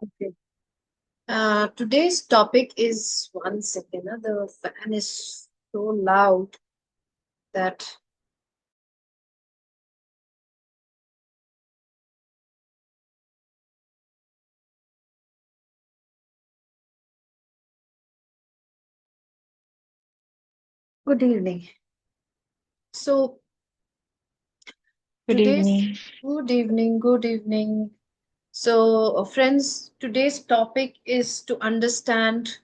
Okay. Today's topic is one second. The fan is so loud that good evening. So Good today's evening. good evening. So friends, today's topic is to understand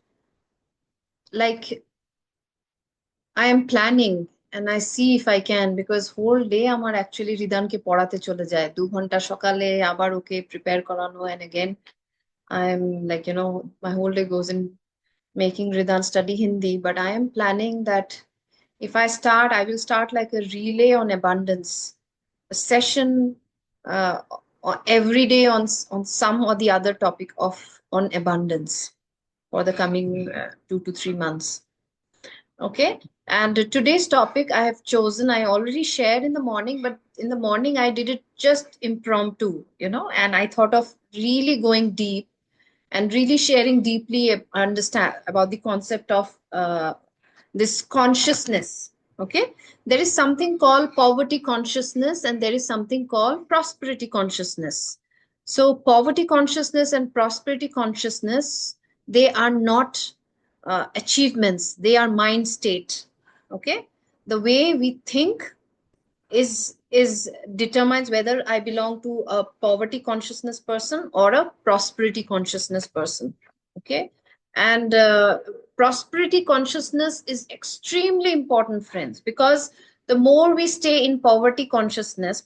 like I am planning and I see if I can because whole day আমার actually রিদানকে পড়াতে চলে যায় 2 ঘন্টা সকালে আবার ওকে prepare করানো and again I'm like my whole day goes in making Ridan study Hindi, but I am planning that if I start, I will start like a relay on abundance, a session every day on some or the other topic of on abundance for the coming 2 to 3 months. Okay. And today's topic I have chosen, I already shared in the morning, but in the morning I did it just impromptu, and I thought of really going deep and really sharing deeply understand about the concept of this consciousness. Okay, there is something called poverty consciousness and there is something called prosperity consciousness. So poverty consciousness and prosperity consciousness, they are not achievements, they are mind state. Okay, the way we think is determines whether I belong to a poverty consciousness person or a prosperity consciousness person. Okay, and prosperity consciousness is extremely important, friends, because the more we stay in poverty consciousness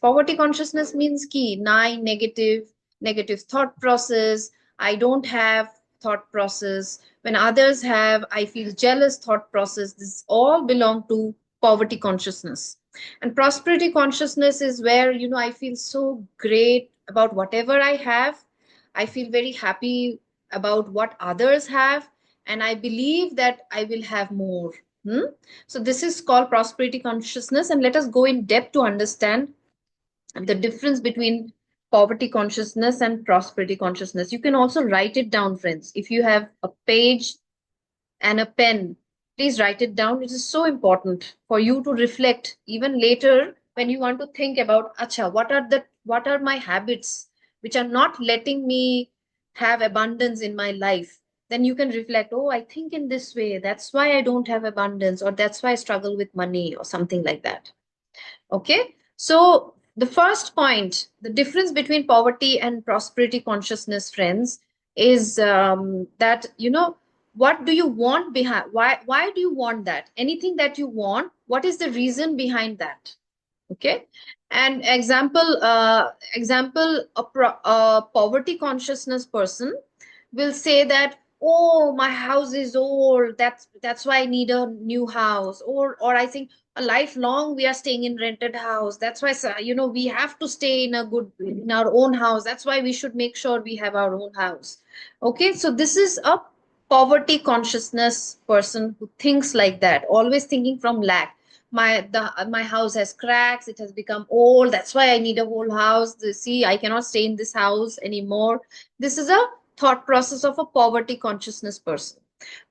means key nine negative thought process. I don't have thought process. When others have, I feel jealous thought process. This all belong to poverty consciousness. And prosperity consciousness is where, I feel so great about whatever I have. I feel very happy about what others have. And I believe that I will have more. Hmm? So, this is called prosperity consciousness. And let us go in depth to understand the difference between poverty consciousness and prosperity consciousness. You can also write it down, friends. If you have a page and a pen, please write it down. It is so important for you to reflect even later when you want to think about, acha, what are my habits which are not letting me have abundance in my life. Then you can reflect, oh, I think in this way. That's why I don't have abundance, or that's why I struggle with money, or something like that. Okay. So the first point, the difference between poverty and prosperity consciousness, friends, is that what do you want behind? Why do you want that? Anything that you want, what is the reason behind that? Okay. And example, a poverty consciousness person will say that, oh, my house is old, that's why I need a new house. Or I think a lifelong we are staying in rented house, that's why we have to stay in our own house, that's why we should make sure we have our own house. Okay, so this is a poverty consciousness person who thinks like that, always thinking from lack. My house has cracks, it has become old, that's why I need a whole house. See, I cannot stay in this house anymore. This is a thought process of a poverty consciousness person.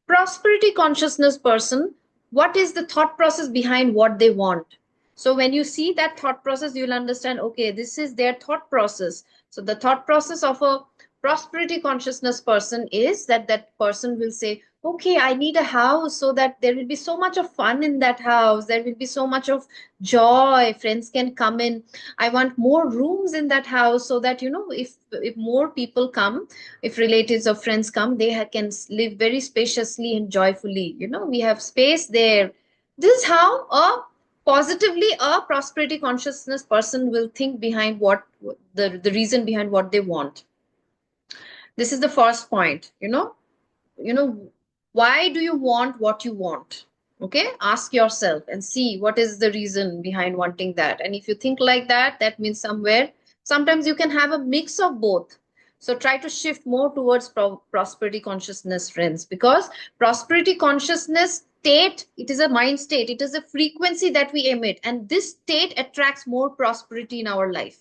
Prosperity consciousness person, what is the thought process behind what they want? So when you see that thought process, you'll understand, okay, this is their thought process. So the thought process of a prosperity consciousness person is that person will say, okay, I need a house so that there will be so much of fun in that house, there will be so much of joy, friends can come in. I want more rooms in that house so that if more people come, if relatives or friends come, they can live very spaciously and joyfully. We have space there. This is how a positively a prosperity consciousness person will think behind what the reason behind what they want. This is the first point. Why do you want what you want? Okay, ask yourself and see what is the reason behind wanting that. And if you think like that, that means sometimes you can have a mix of both. So try to shift more towards prosperity consciousness, friends, because prosperity consciousness state, it is a mind state, it is a frequency that we emit, and this state attracts more prosperity in our life.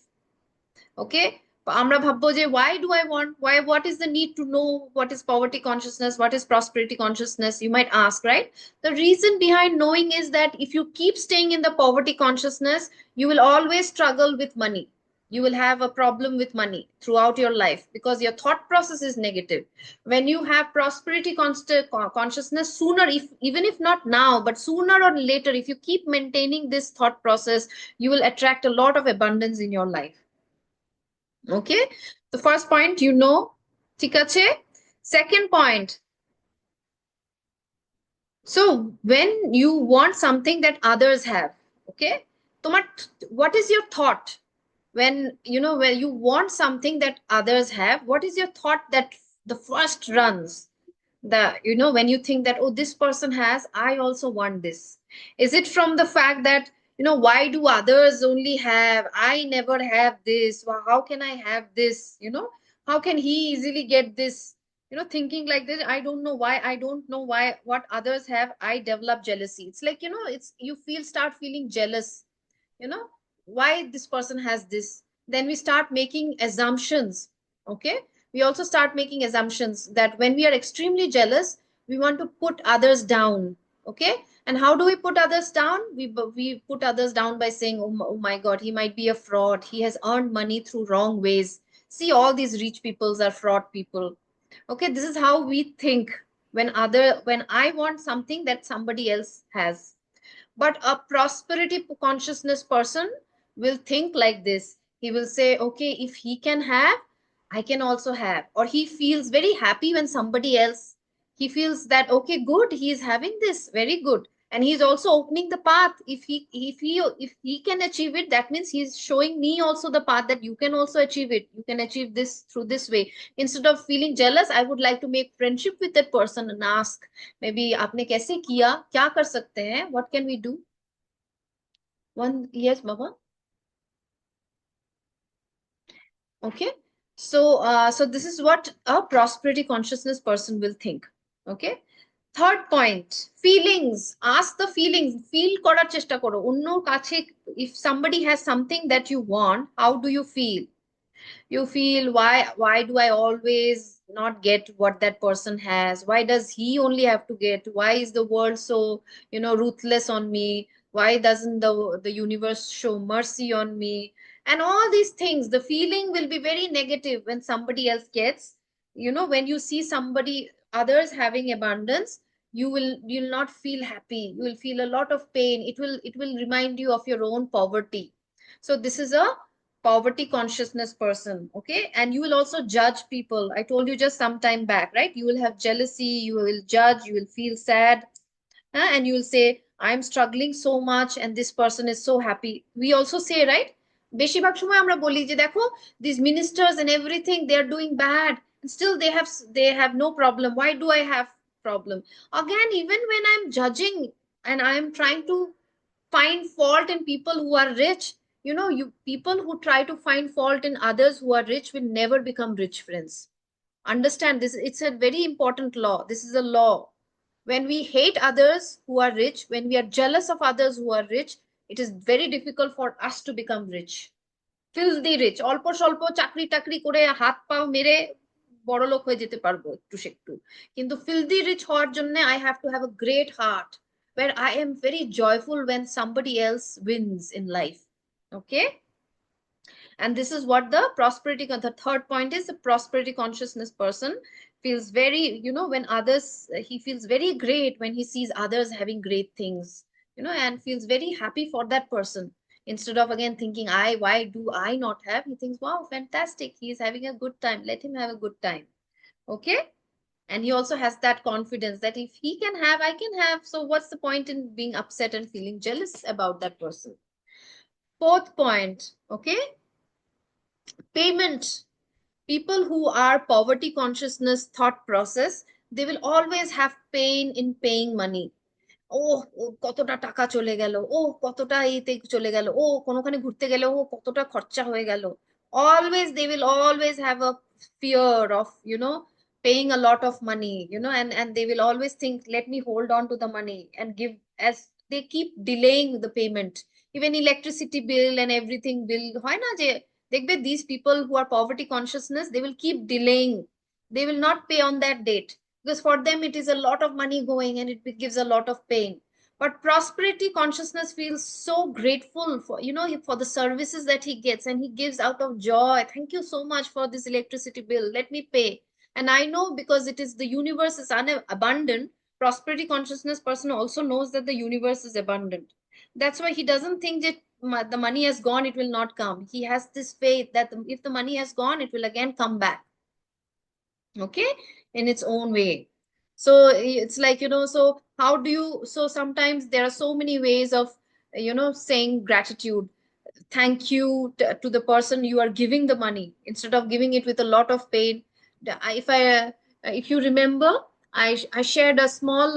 Okay, আমরা ভাববো যে why do I want, why, what is the need to know what is poverty consciousness, what is prosperity consciousness, you might ask, right? The reason behind knowing is that if you keep staying in the poverty consciousness, you will always struggle with money. You will have a problem with money throughout your life because your thought process is negative. When you have prosperity consciousness, sooner, if even if not now, but sooner or later, if you keep maintaining this thought process, you will attract a lot of abundance in your life. Okay, the first point, you know, ঠিক আছে. Second point, so when you want something that others have, okay, তোমার, what is your thought when you know, when you want something that others have, what is your thought that the first runs, the, you know, when you think that, oh, this person has, I also want this? Is it from the fact that, you know, why do others only have, I never have this, well, how can I have this, you know, how can he easily get this, you know, thinking like this, I don't know why, I don't know why, what others have, I develop jealousy. It's like, you know, it's, you feel, start feeling jealous, you know, why this person has this. Then we start making assumptions. Okay, we also start making assumptions that when we are extremely jealous, we want to put others down. Okay, and how do we put others down? We put others down by saying, oh, oh my god, he might be a fraud, he has earned money through wrong ways, see, all these rich peoples are fraud people. Okay, this is how we think when other, when I want something that somebody else has. But a prosperity consciousness person will think like this. He will say, okay, if he can have, I can also have. Or he feels very happy when somebody else, he feels that, okay, good, he is having this, very good. And he's also opening the path. If he can achieve it, that means he's showing me also the path that you can also achieve it. You can achieve this through this way. Instead of feeling jealous, I would like to make friendship with that person and ask, maybe आपने कैसे किया, क्या कर सकते हैं, what can we do? One, yes, Baba. Okay. So this is what a prosperity consciousness person will think. Okay. Third point, feelings. Ask the feelings. Feel করার চেষ্টা করো। অন্য কাছে, if somebody has something that you want, how do you feel? You feel, why do I always not get what that person has? Why does he only have to get? Why is the world so, you know, ruthless on me? Why doesn't the universe show mercy on me? And all these things, the feeling will be very negative when somebody else gets, you know, when you see somebody others having abundance, you'll not feel happy, you will feel a lot of pain. It will remind you of your own poverty. So this is a poverty consciousness person. Okay, and you will also judge people. I told you just some time back, right? You will have jealousy, you will judge, you will feel sad, and you will say, I'm struggling so much and this person is so happy. We also say, right, বেশিরভাগ সময় আমরা বলি যে দেখো, these ministers and everything, they are doing bad and still they have no problem, why do I have problem? Again, even when I'm judging and I'm trying to find fault in people who are rich, you know, you people who try to find fault in others who are rich will never become rich, friends. Understand this, it's a very important law. This is a law. When we hate others who are rich, when we are jealous of others who are rich, it is very difficult for us to become rich. Filthy rich, অল্প স্বল্প চাকরি টাকরি করে হাত পাও মেরে বড় লোক হয়ে যেতে পারবো একটু সেকটু, কিন্তু filthy rich হওয়ার জন্য I have to have a great heart where I am very joyful when somebody else wins in life. Okay, and this is what the prosperity, the third point is, the prosperity consciousness person feels very, you know, when others, he feels very great when he sees others having great things, you know, and feels very happy for that person. Instead of again thinking, why do I not have, he thinks, wow, fantastic, he is having a good time, let him have a good time. Okay, and he also has that confidence that if he can have, I can have, so what's the point in being upset and feeling jealous about that person? Fourth point, okay, payment. People who are poverty consciousness thought process, they will always have pain in paying money. ও ও কতটা টাকা চলে গেল, ও কতটা এতে চলে গেল, ও কোনোখানে ঘুরতে গেল, ও কতটা খরচা হয়ে গেল। Always they will always have a fear of, you know, paying a lot of money, you know, and they will always think, let me hold on to the money and give, as they keep delaying the payment. Even electricity bill and everything bill হয় না যে দেখবে these people who are poverty consciousness, they will keep delaying. They will not pay on that date because for them it is a lot of money going and it gives a lot of pain. But prosperity consciousness feels so grateful for, you know, for the services that he gets, and he gives out of joy. Thank you so much for this electricity bill, let me pay. And I know because it is the universe is abundant, prosperity consciousness person also knows that the universe is abundant. That's why he doesn't think that the money has gone, it will not come. He has this faith that if the money has gone, it will again come back, okay, in its own way. So it's like, you know, so how do you, so sometimes there are so many ways of, you know, saying gratitude. Thank you to the person you are giving the money instead of giving it with a lot of pain. If you remember, I shared a small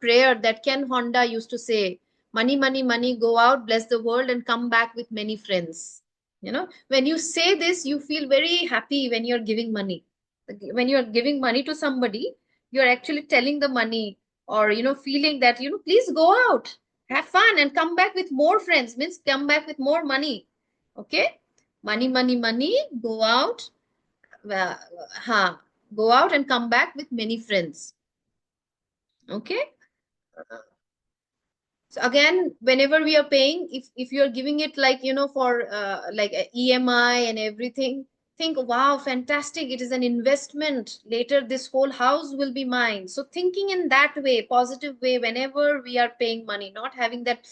prayer that Ken Honda used to say: money, money, money, go out, bless the world, and come back with many friends. You know, when you say this, you feel very happy when you're giving money. When you're giving money to somebody, you're actually telling the money, or, you know, feeling that, you know, please go out, have fun, and come back with more friends, means come back with more money. Okay, money, money, money, go out, uh, go out and come back with many friends. Okay, so again, whenever we are paying, if you're giving it like, you know, for like a EMI and everything, think, wow, fantastic, it is an investment, later this whole house will be mine. So thinking in that way, positive way, whenever we are paying money, not having that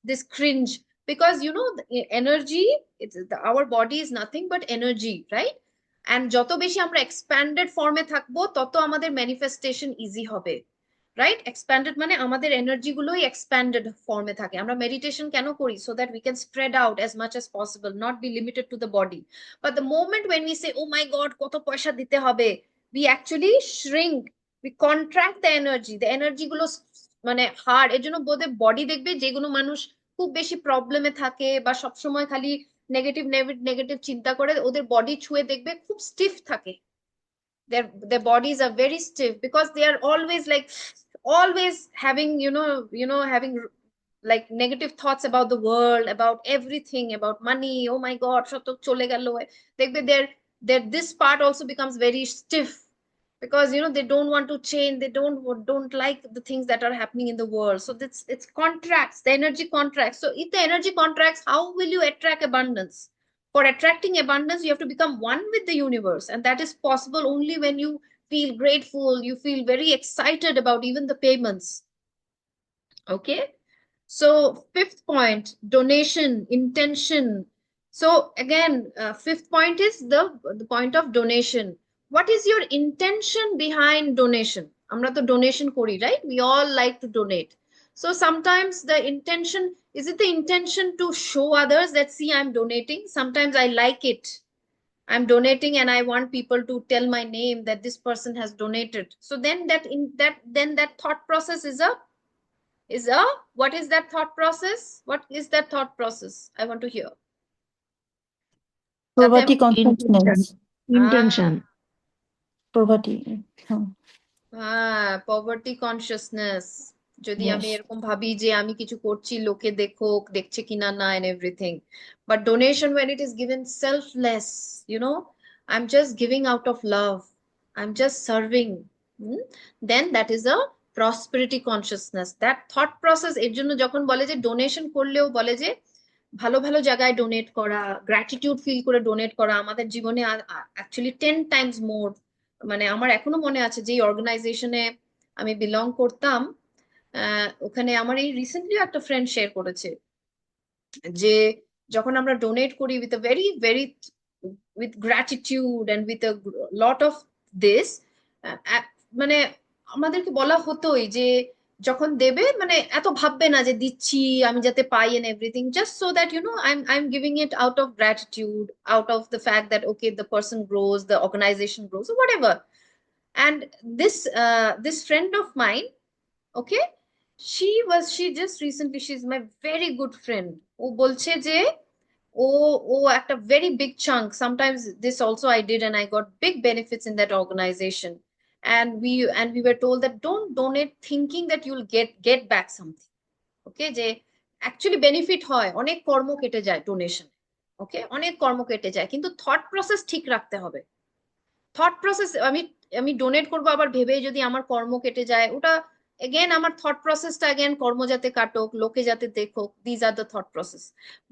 this cringe, because, you know, the energy, our body is nothing but energy, right? And যত বেশি আমরা expanded form এ থাকবো, তত আমাদের manifestation easy হবে, right? Expanded মানে আমাদের energy গুলোই এক্সপ্যান্ডেড ফর্মে থাকে। আমরা মেডিটেশন কেন করি? So that we can spread out as much as possible, not be limited to the body. But the moment when we say oh my god কত পয়সা দিতে হবে, we actually shrink, we contract the energy গুলো, মানে hard. এর জন্য বোধহয় body দেখবে যেগুলো মানুষ খুব বেশি প্রবলেমে থাকে বা সবসময় খালি নেগেটিভ নেগেটিভ চিন্তা করে, ওদের বডি ছুঁয়ে দেখবে খুব স্টিফ থাকে। Their bodies are very stiff because they are always like, always having, having like negative thoughts about the world, about everything, about money. Oh my god, shoto chole gelo, their this part also becomes very stiff because, you know, they don't want to change, they don't like the things that are happening in the world. So this, it's contracts, the energy contracts. So if the energy contracts, how will you attract abundance? For attracting abundance, you have to become one with the universe, and that is possible only when you feel grateful, you feel very excited about even the payments. Okay, so fifth point, donation, intention. So again, fifth point is the point of donation. What is your intention behind donation? Amra to donation kori, right? We all like to donate. So sometimes the intention, is it the intention to show others that, see, I'm donating? Sometimes I like it. I'm donating and I want people to tell my name that this person has donated. So then that thought process is what is that thought process? What is that thought process? I want to hear. Poverty Satyam? consciousness. Intention. Poverty. Poverty consciousness. যদি আমি Yes. এরকম ভাবি যে আমি কিছু করছি, লোকে দেখুক, দেখছে কিনা না, and everything. But donation, when it is given selfless, you know, I'm just giving out of love, I'm just serving, then that is a prosperity consciousness. That thought process, এর জন্য যখন বলে যে ডোনেশন করলেও বলে যে ভালো ভালো জায়গায় ডোনেট করা, গ্র্যাটিটিউড ফিল করে ডোনেট করা আমাদের জীবনে অ্যাকচুয়ালি 10 টাইমস মোর। মানে আমার এখনো মনে আছে যে অর্গানাইজেশনে আমি বিলং করতাম, ওখানে আমার এই রিসেন্টলি একটা ফ্রেন্ড শেয়ার করেছে যে যখন আমরা ডোনেট করি with a very very with gratitude and with a lot of this, মানে আমাদেরকে বলা হতোই যে যখন দেবে মানে এত ভাববে না যে দিচ্ছি আমি যাতে পাই and everything, just so that you know I'm giving it out of gratitude, out of the fact that okay, the person grows, the organization grows, or whatever. And this friend of mine, okay, she just recently, she's my very good friend, ও বলছে যে ও একটা very big chunk, sometimes this also I did and I got big benefits in that organization. And we were told that don't donate thinking that you'll get back something. Okay, যে actually benefit হয়, অনেক কর্ম কেটে যায় donation, ওকে, অনেক কর্ম কেটে যায়, কিন্তু থট প্রসেস ঠিক রাখতে হবে। থট প্রসেস আমি আমি ডোনেট করবো আবার ভেবে যদি আমার কর্ম কেটে যায়, ওটা এগেন আমার থট প্রসেসটা এগেন কর্ম যাতে কাটুক, লোকে যাতে দেখুক, these are the thought process.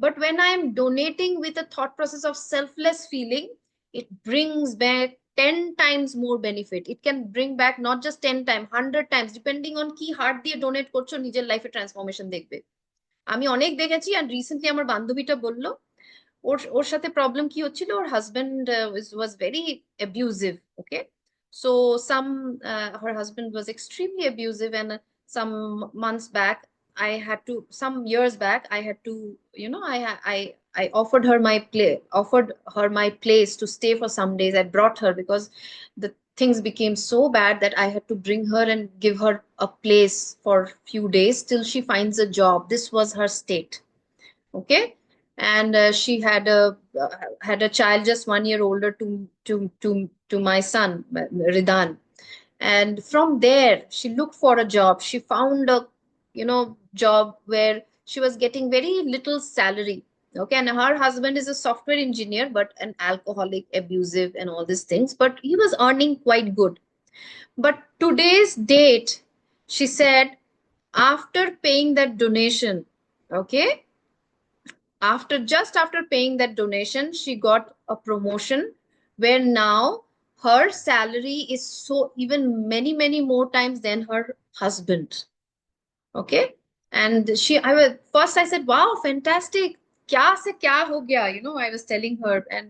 But when I am donating with a thought process of selfless feeling, it brings back 10 times more benefit. It can bring back not just 10 times, 100 times, depending on কি heart দিয়ে donate করছো, নিজের লাইফে transformation দেখবে। আমি অনেক দেখেছি, আর recently আমার বান্ধবীটা বলল ওর ওর সাথে প্রবলেম কি হচ্ছিল, ওর husband was very abusive. Okay, so some her husband was extremely abusive, and some months back I had to, some years back I had to, you know, I offered her my place to stay for some days. I brought her because the things became so bad that I had to bring her and give her a place for few days till she finds a job. This was her state. Okay, and she had a child just 1 year older to my son Ridan. And from there she looked for a job. She found a, you know, job where she was getting very little salary. Okay, and her husband is a software engineer but an alcoholic, abusive, and all these things, but he was earning quite good. But today's date, she said, after paying that donation, okay, after paying that donation, she got a promotion where now her salary is so even many more times than her husband. Okay, and I was first, I said, wow, fantastic, kya se kya ho gaya, you know, I was telling her. And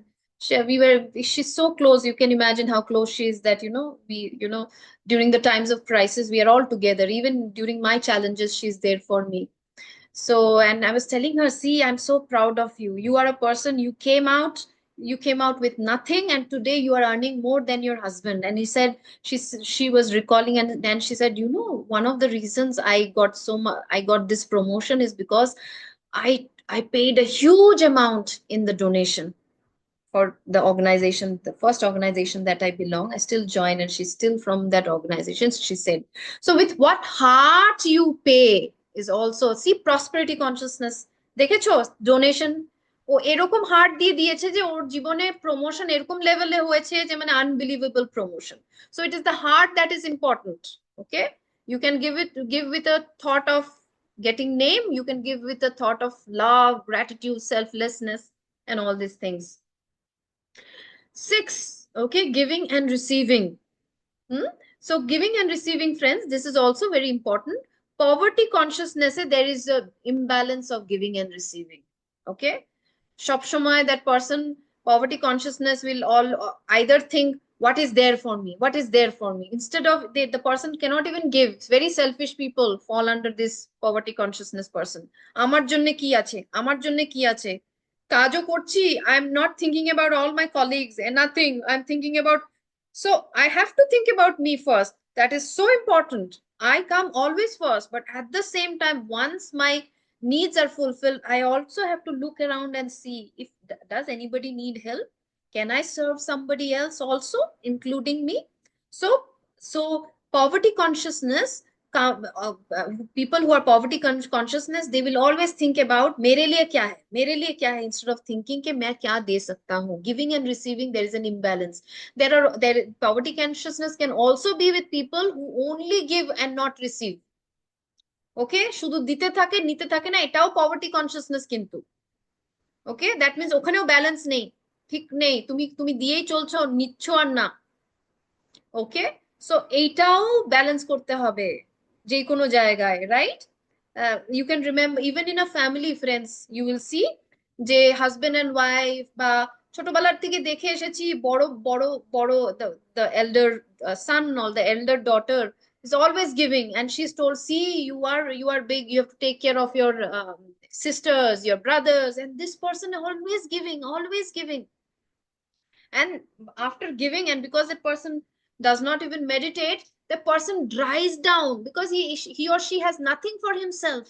she's so close. You can imagine how close she is, that, you know, during the times of crisis we are all together. Even during my challenges, she's there for me. So, and I was telling her, see, I'm so proud of you. You are a person, you came out with nothing, and today you are earning more than your husband. And he said, she was recalling, and then she said, you know, one of the reasons I got so much, I got this promotion is because I paid a huge amount in the donation for the organization, the first organization that I belong. I still join, and she's still from that organization. She said, so with what heart you pay is also, see, prosperity consciousness. দেখেছো donation ও এরকম heart দিয়ে দিয়েছে যে ওর জীবনে promotion এরকম লেভেলে হয়েছে যে মানে unbelievable promotion. So it is the heart that is important. Okay, you can give with a thought of getting name, you can give with a thought of love, gratitude, selflessness, and all these things. 6, okay, giving and receiving. Hmm? So giving and receiving, friends, this is also very important. Poverty consciousness, there is a imbalance of giving and receiving. Okay, সবসময় that person, poverty consciousness will all either think, what is there for me, what is there for me, instead of the person cannot even give. Very selfish people fall under this poverty consciousness person. আমার জন্য কি আছে, আমার জন্য কি আছে, কাজও করছি, I am not thinking about all my colleagues and nothing, I'm thinking about, so I have to think about me first. That is so important. I come always first, but at the same time, once my needs are fulfilled, I also have to look around and see if does anybody need help, can I serve somebody else also, including me. So poverty consciousness, people who are poverty consciousness, they will always think about मेरे लिए क्या है, मेरे लिए क्या है, instead of thinking कि मैं क्या दे सकता हूँ. Giving and receiving, there is an imbalance. There poverty consciousness can also be with people who only give and not receive. ওকে, শুধু দিতে থাকে নিতে থাকে না, এটাও পভার্টি কনসিয়াসনেস কিন্তু। ওকে, দ্যাট মিনস ওখানেও ব্যালেন্স নেই, ঠিক নেই, তুমি তুমি দিয়েই চলছো, নিচ্ছ আর না। ওকে, সো এইটাও ব্যালেন্স করতে হবে যে কোনো জায়গায়, right? You can remember even in a family, friends, you will see যে হাজবেন্ড এন্ড ওয়াইফ, বা ছোটবেলার থেকে দেখে এসেছি বড় বড় বড়, the elder son or the elder daughter is always giving, and she's told, see, you are big, you have to take care of your sisters, your brothers, and this person always giving, always giving. And after giving, and because that person does not even meditate, the person dries down because he or she has nothing for himself.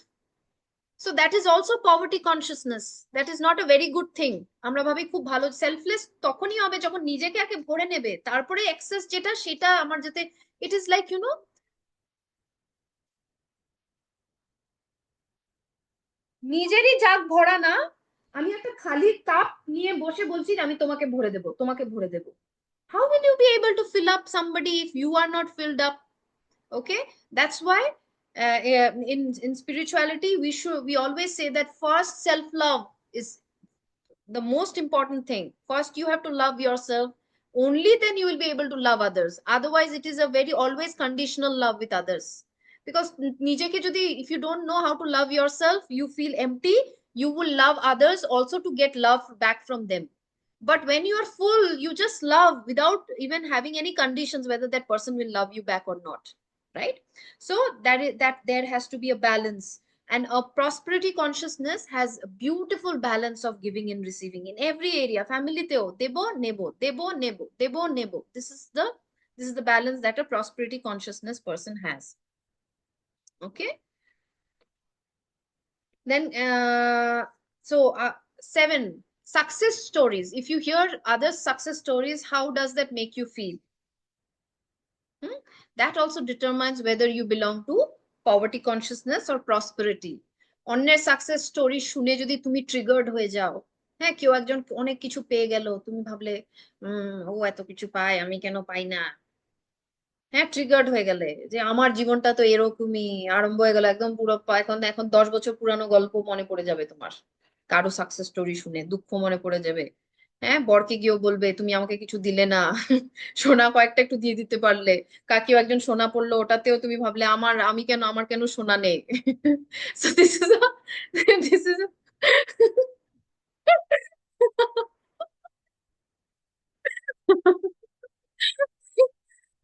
So that is also poverty consciousness. That is not a very good thing. আমরা ভাবি খুব ভালো, selfless তখনই হবে যখন নিজেকে আগে ভরে নেবে, তারপরে এক্সেস যেটা সেটা আমার যাতে, it is like, you know, নিজেরই জাগ ভরা না, আমি একটা খালি কাপ নিয়ে বসে বলছি যে আমি তোমাকে ভরে দেবো, তোমাকে ভরে দেবো। How will you be able to fill up somebody if you are not filled up? Okay, that's why in spirituality we always say that first self love is the most important thing. First you have to love yourself, only then you will be able to love others. Otherwise it is a very always conditional love with others, because নিজেকে যদি, if you don't know how to love yourself, you feel empty, you will love others also to get love back from them. But when you are full, you just love without even having any conditions whether that person will love you back or not, right? So that there has to be a balance, and a prosperity consciousness has a beautiful balance of giving and receiving in every area. Family teo debo nebo, debo nebo, debo nebo. This is the balance that a prosperity consciousness person has. Okay, then seven success stories. If you hear other success stories, how does that make you feel? That also determines whether you belong to poverty consciousness or prosperity. অন্যের success story শুনে যদি তুমি triggered হয়ে যাও, হ্যাঁ, কেউ একজন অনেক কিছু পেয়ে গেল, তুমি ভাবলে ও এত কিছু পায়, আমি কেন পাই না, হ্যাঁ, ট্রিগার্ড হয়ে গেলে যে আমার জীবনটা তো এরকমই আরম্ভ হয়ে গেল, একদম পুরো এখন এখন 10 বছর পুরানো গল্প মনে পড়ে যাবে তোমার, কারো সাকসেস স্টোরি শুনে দুঃখ মনে পড়ে যাবে। হ্যাঁ, বরকে গিয়েও বলবে তুমি আমাকে কিছু দিলে না, সোনা কয়েকটা একটু দিয়ে দিতে পারলে। কাকেও একজন সোনা পড়লো, ওটাতেও তুমি ভাবলে আমার কেন সোনা নেই। So this is a, this is a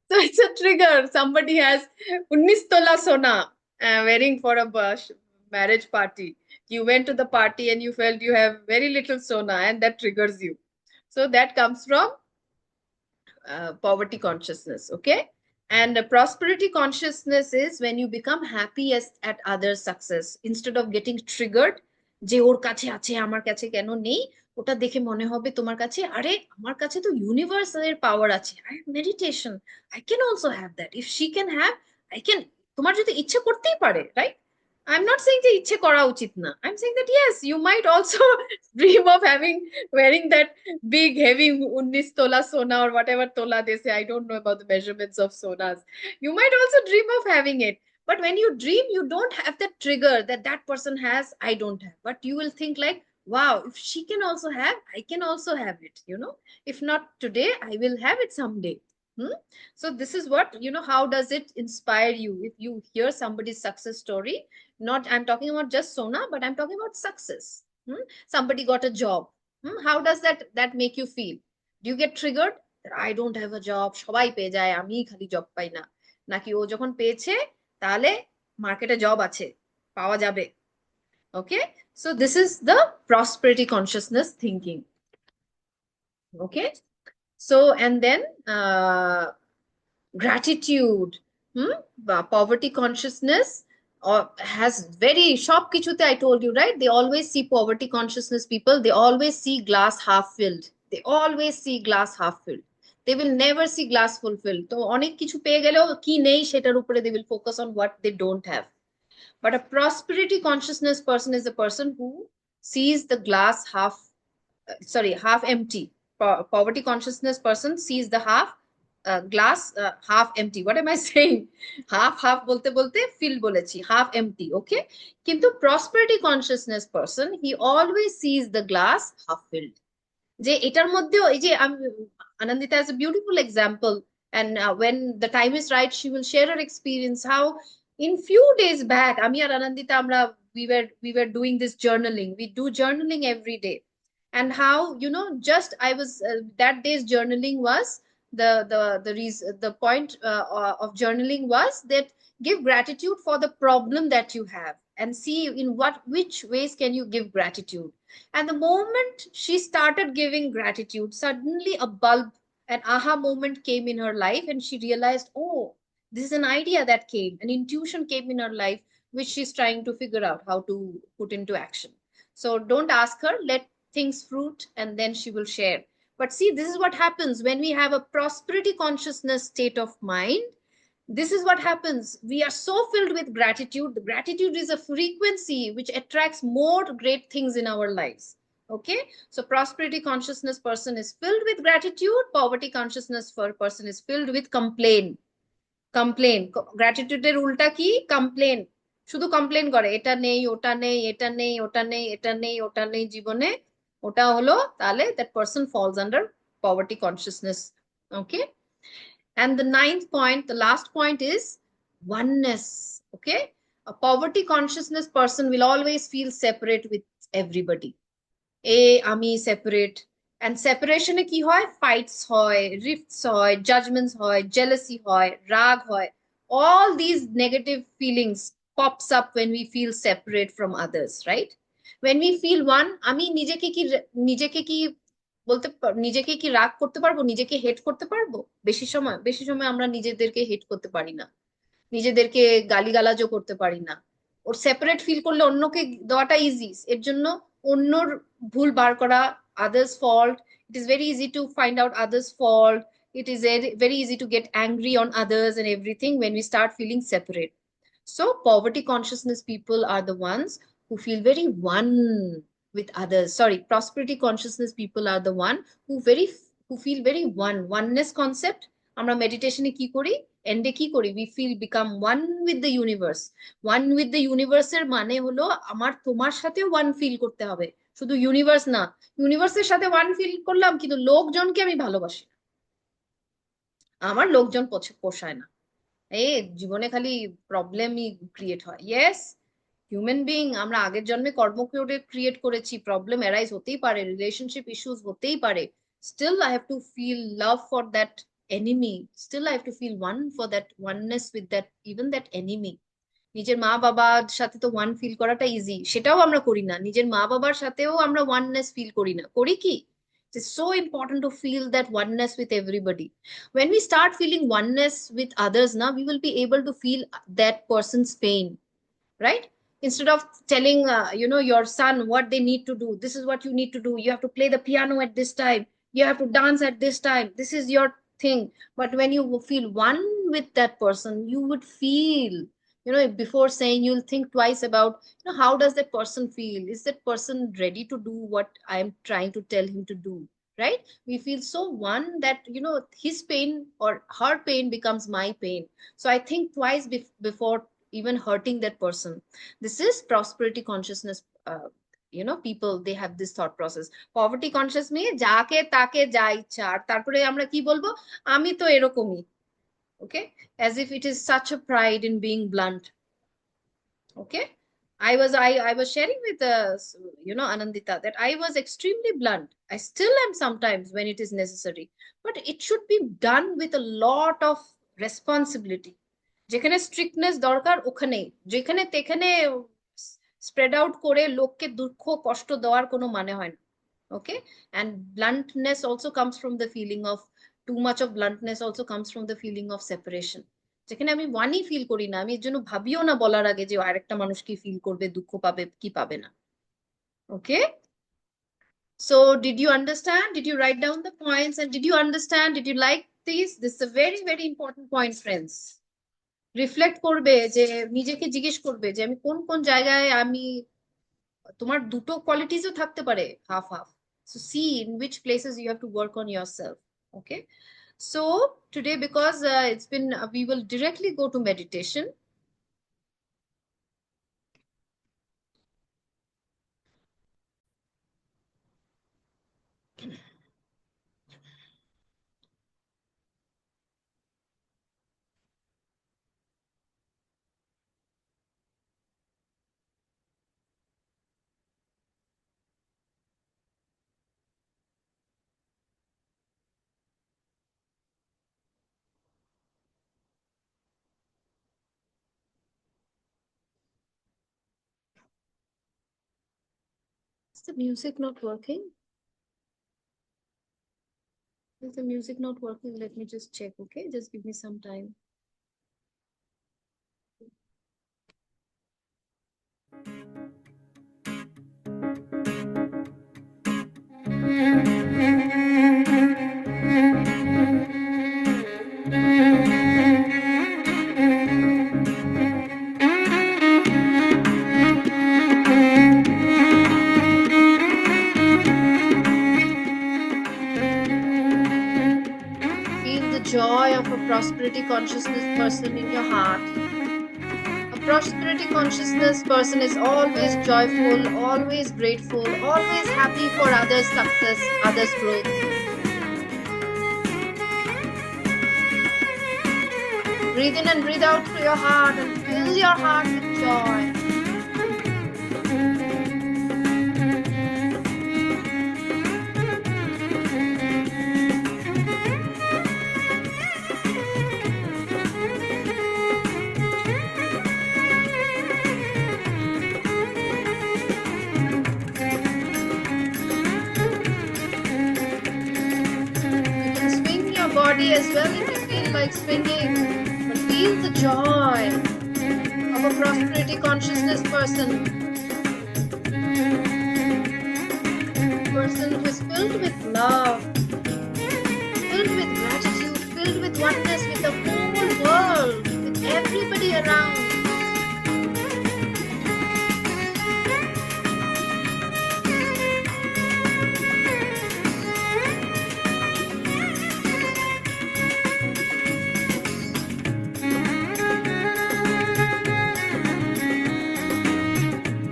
so it's a trigger. Somebody has 19 tola sona wearing for a marriage party. You went to the party and you felt you have very little sona, and that triggers you. So that comes from poverty consciousness. Okay. And prosperity consciousness is when you become happy at others' success instead of getting triggered. যে ওর কাছে আছে আমার কাছে কেন নেই, ওটা দেখে মনে হবে তোমার কাছে, আরে আমার কাছে তো ইউনিভার্সাল পাওয়ার আছে, I have meditation, I can also have that, if she can have, I can. তোমার যদি ইচ্ছে করতেই পারে, রাইট? I'm not saying যে ইচ্ছে করা উচিত না, I'm saying that yes, you might also dream of having, wearing that big heavy 19 tola sona or whatever tola they say. I don't know about the measurements of sonas. You might also dream of having it, but when you dream you don't have that trigger that that person has, I don't have, but you will think like, wow, if she can also have, I can also have it, you know, if not today, I will have it someday. So this is what, you know, how does it inspire you if you hear somebody's success story? Not, I'm talking about just sona, but I'm talking about success. Somebody got a job. How does that make you feel? Do you get triggered that I don't have a job, সবাই পেয়ে যায়, আমি খালি job পাই না? নাকি ও যখন পেয়েছে তাহলে মার্কেটে জব আছে, পাওয়া যাবে? Okay, so this is the prosperity consciousness thinking. Okay, so and then gratitude, poverty consciousness has very sharp kichute. I told you, right? They always see poverty consciousness people, they always see glass half filled, they always see glass half filled, they will never see glass full filled. তো অনেক কিছু পেয়ে গেলেও কি নেই সেটার উপরে they will focus on what they don't have. But a prosperity consciousness person is a person who sees the glass half, half empty. Poverty consciousness person sees the glass half empty. What am I saying? Half bolte bolte fill bolechi, half empty. Okay, কিন্তু prosperity consciousness person, he always sees the glass half filled. যে এটার মধ্যেও এই যে Anandita has a beautiful example, and when the time is right she will share her experience how in few days back আমি আর Anandita আমরা we were doing this journaling. We do journaling every day, and how, you know, just I was that day's journaling was the point of journaling was that give gratitude for the problem that you have and see in which ways can you give gratitude. And the moment she started giving gratitude, suddenly a bulb, an aha moment came in her life, and she realized, oh, this is an idea that came, an intuition came in her life, which she's trying to figure out how to put into action. So don't ask her, let things fruit, and then she will share. But see, this is what happens when we have a prosperity consciousness state of mind. This is what happens. We are so filled with gratitude. The gratitude is a frequency which attracts more great things in our lives. Okay, so prosperity consciousness person is filled with gratitude. Poverty consciousness for person is filled with complain. Gratitude এর উল্টা কি? Complain. শুধু complain করে, এটা নেই, ওটা নেই, এটা নেই, ওটা নেই, এটা নেই, ওটা নেই জীবনে, ওটা হলো, তাহলে that person falls under poverty consciousness. Okay, and the ninth point, the last point is oneness. Okay, a poverty consciousness person will always feel separate with everybody. আমি সেপারেট, এন্ড সেপারেশনে কি হয়? ফাইটস হয়, রিফটস হয়, জাজমেন্টস হয়, jealousy হয়, রাগ হয়। All this negative feelings pops up when we feel separate from others, right? when we feel one, আমি নিজেকে কি নিজেকে কি রাগ করতে পারবো? নিজেকে হেট করতে পারবো? বেশি সময় আমরা নিজেদেরকে হেট করতে পারি না, নিজেদেরকে গালিগালাজও করতে পারি না। ওর সেপারেট ফিল করলে অন্যকে দেওয়াটা ইজি, এর জন্য অন্যর ভুল বার করা, others fault, it is very easy to find out others fault, it is very easy to get angry on others and everything when we start feeling separate. So poverty consciousness people are the ones who feel very one with others. Sorry, prosperity consciousness people are the one who feel very oneness concept. আমরা মেডিটেশনে কি করি? এন্ডে কি করি? we feel become one with the universe. one with the universe এর মানে হলো আমার তোমার সাথে one feel করতে হবে, শুধু ইউনিভার্স না। ইউনিভার্সের সাথে one feel করলাম, কিন্তু লোকজনকে আমি ভালোবাসি, আমার লোকজন পোষায় না, এই জীবনে খালি প্রবলেমই ক্রিয়েট হয়। ইয়েস, হিউম্যান বিং, আমরা আগের জন্মে কর্ম করে ক্রিয়েট করেছি, প্রবলেম অ্যারাইজ হতেই পারে, রিলেশনশিপ ইস্যুস হতেই পারে, still I have to feel love for that enemy, still I have to feel one for that oneness with that, even that enemy. নিজের মা বাবার সাথে তো ওয়ান ফিল করাটা ইজি, সেটাও আমরা করি না। নিজের মা বাবার সাথেও আমরা ওয়াননেস ফিল করি না, করি কি? It's so important to feel that oneness with everybody. When we start feeling oneness with others, now we will be able to feel that person's pain, right? Instead of telling your son what they need to do, this is what you need to do, you have to play the piano at this time, you have to dance at this time, this is your thing. But when you feel one with that person, you would feel, before saying, you'll think twice about, how does that person feel? Is that person ready to do what I'm trying to tell him to do? Right? We feel so one that, his pain or her pain becomes my pain. So I think twice before even hurting that person. This is prosperity consciousness. People, they have this thought process. Poverty conscious me, যাকে তাকে যা ইচ্ছা, আর তারপরে আমরা কি বলবো? আমি তো এরকমই। Okay, as if it is such a pride in being blunt. Okay, I was sharing with Anandita that I was extremely blunt. I still am sometimes when it is necessary, but it should be done with a lot of responsibility. যেখানে strictness দরকার ওখানেই, যেখানে তেখানে spread out করে লোককে দুঃখ কষ্ট দেওয়ার কোনো মানে হয় না। ওকে, and bluntness also comes from the feeling of, too much of bluntness also comes from the feeling of separation. যেখানে আমি ওয়ানই ফিল করি না, আমি এর জন্য ভাবিও না বলার আগে যে আরেকটা মানুষ কি ফিল করবে, দুঃখ পাবে কি পাবে না। ওকে, so did you understand? Did you write down the points and did you understand? Did you like this? This is a very very important point, friends. Reflect করবে, যে নিজেকে জিজ্ঞেস করবে যে আমি কোন কোন জায়গায় আমি, তোমার দুটো কোয়ালিটিসও থাকতে পারে, half half. So see in which places you have to work on yourself. Okay, so today, because it's been we will directly go to meditation. Is the music not working? Is the music not working? Let me just check. Okay, just give me some time. joy of a prosperity consciousness person in your heart. A prosperity consciousness person is always joyful, always grateful, always happy for others' success, others' growth. Breathe in and breathe out through your heart and fill your heart with joy. You can swing your body as well if you feel like swinging, but feel the joy of a prosperity consciousness person. Person who is filled with love, filled with gratitude, filled with oneness with the whole world, with everybody around.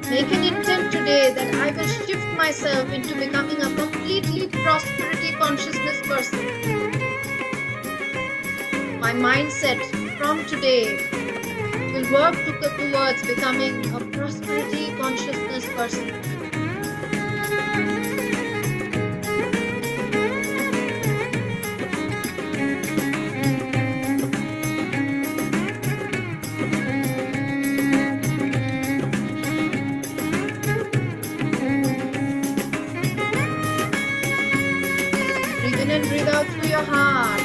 Make an intent today that I will shift myself into becoming a completely prosperity consciousness person. My mindset from today will work towards becoming a prosperity consciousness person. Breathe in and breathe out through your heart.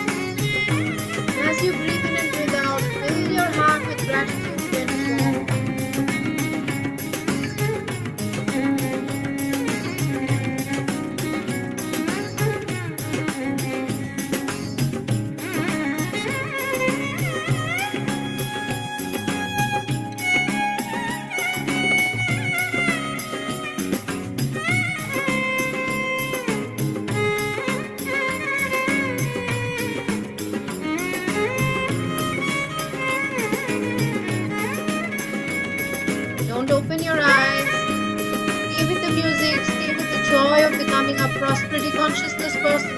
And as you breathe in and breathe out, fill your heart with gratitude and joy. Don't open your eyes. Stay with the music. Stay with the joy of becoming a prosperity consciousness person.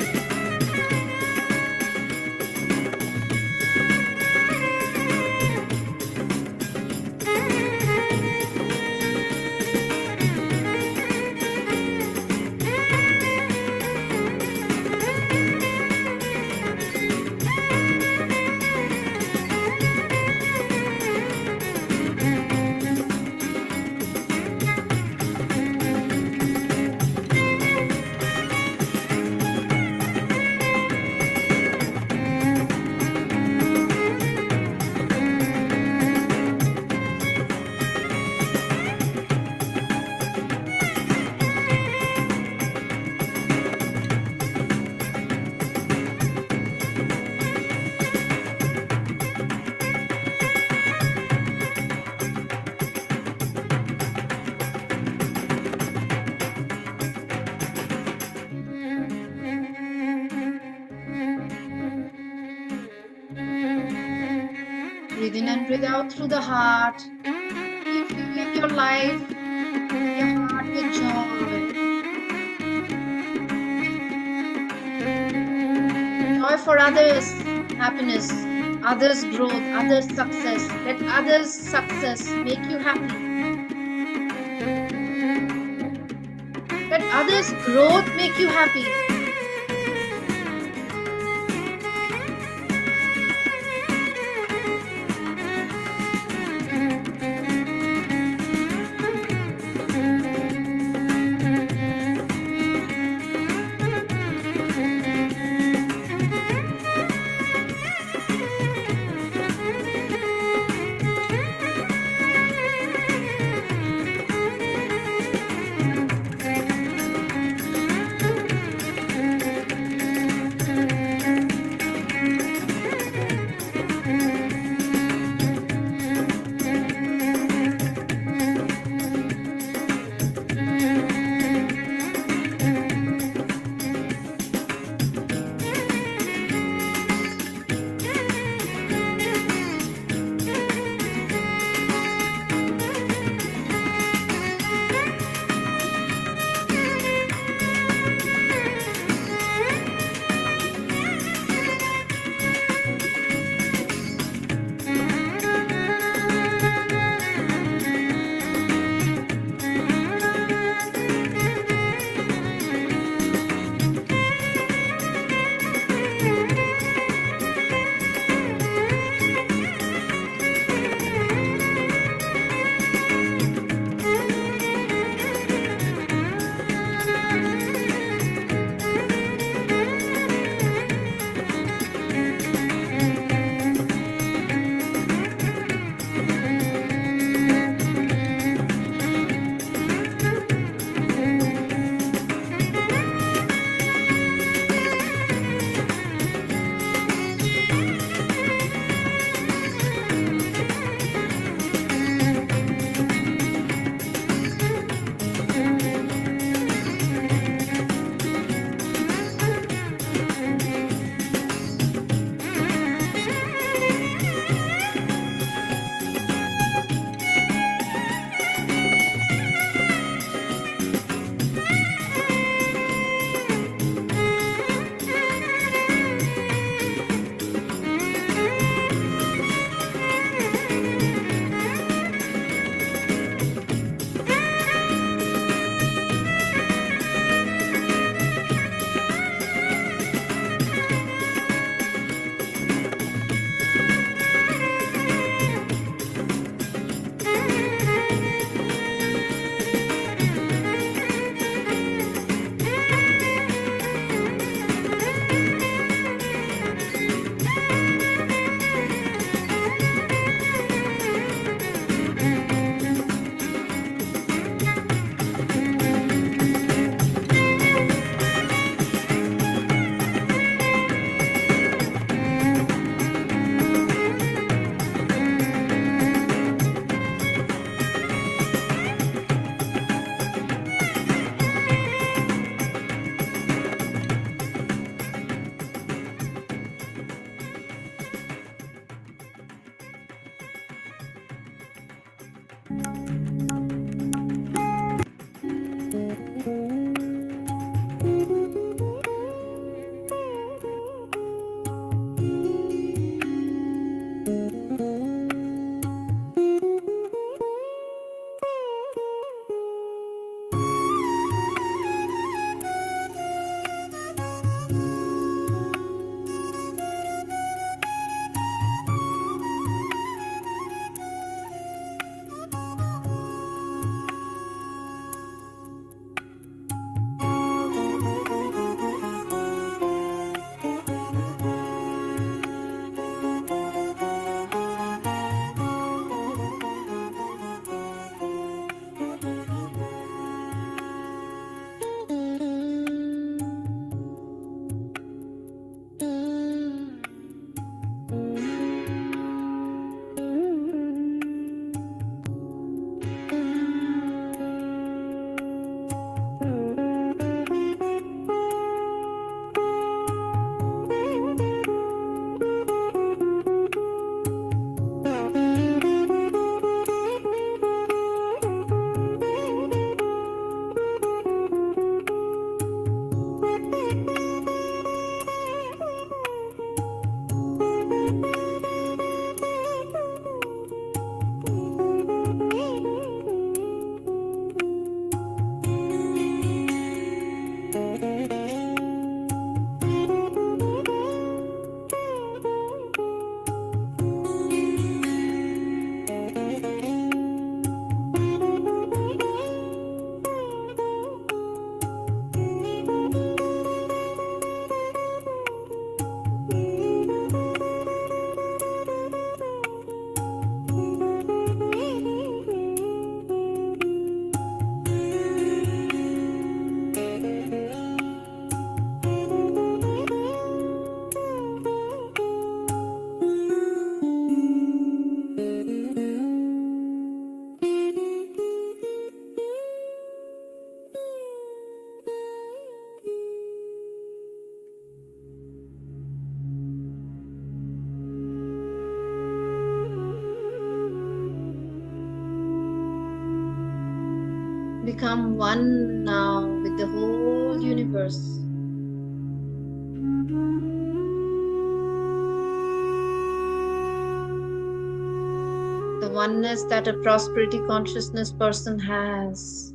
Breathe in and breathe out through the heart. Keep filling your life, your heart with joy. Joy for others, happiness, others' growth, others' success. Let others' success make you happy. Let others' growth make you happy. Become one now with the whole universe. The oneness that a prosperity consciousness person has.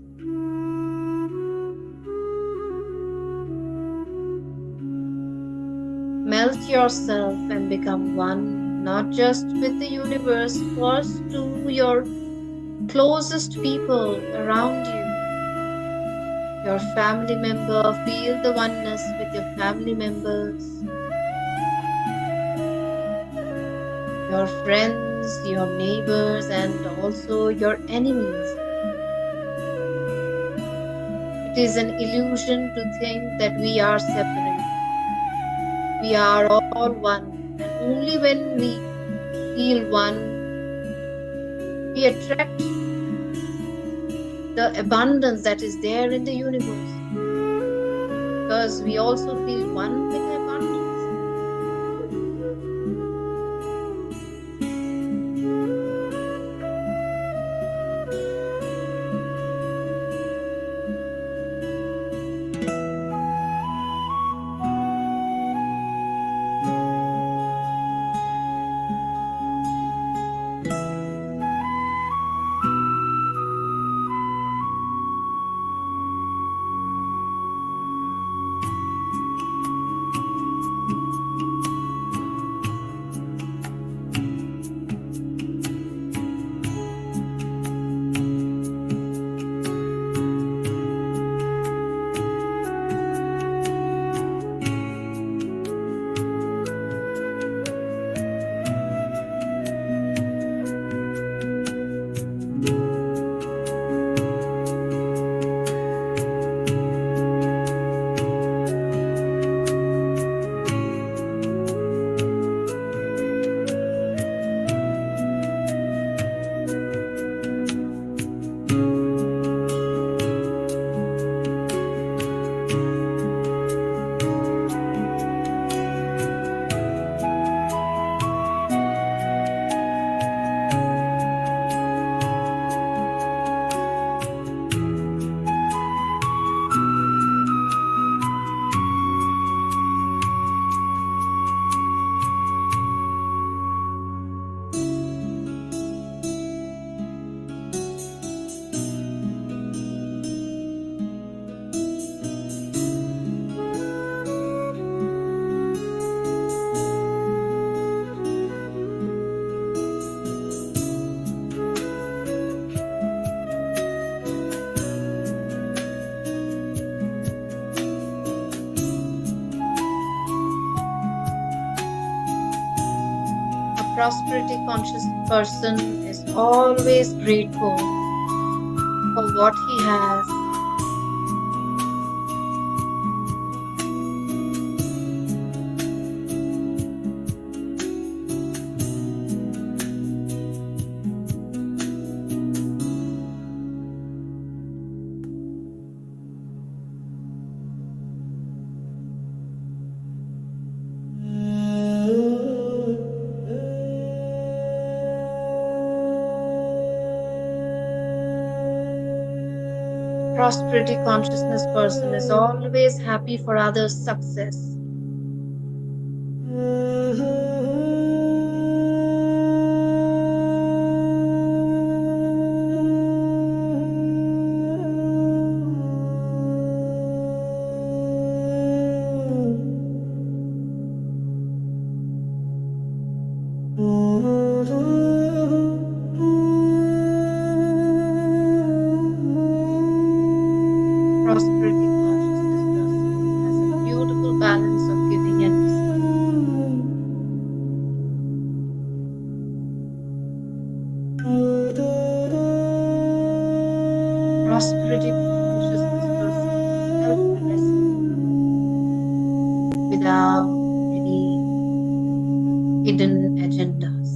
Melt yourself and become one, not just with the universe, first to your closest people around you. Your family member, feel the oneness with your family members. Your friends, your neighbors, and also your enemies. It is an illusion to think that we are separate. We are all one, and only when we feel one, we attract the abundance that is there in the universe. Because we also feel one with abundance. prosperity conscious person is always grateful for what he has. Prosperity consciousness person is always happy for others' success. Prosperity consciousness person has a beautiful balance of giving and receiving. Prosperity consciousness person is selfless without any hidden agendas.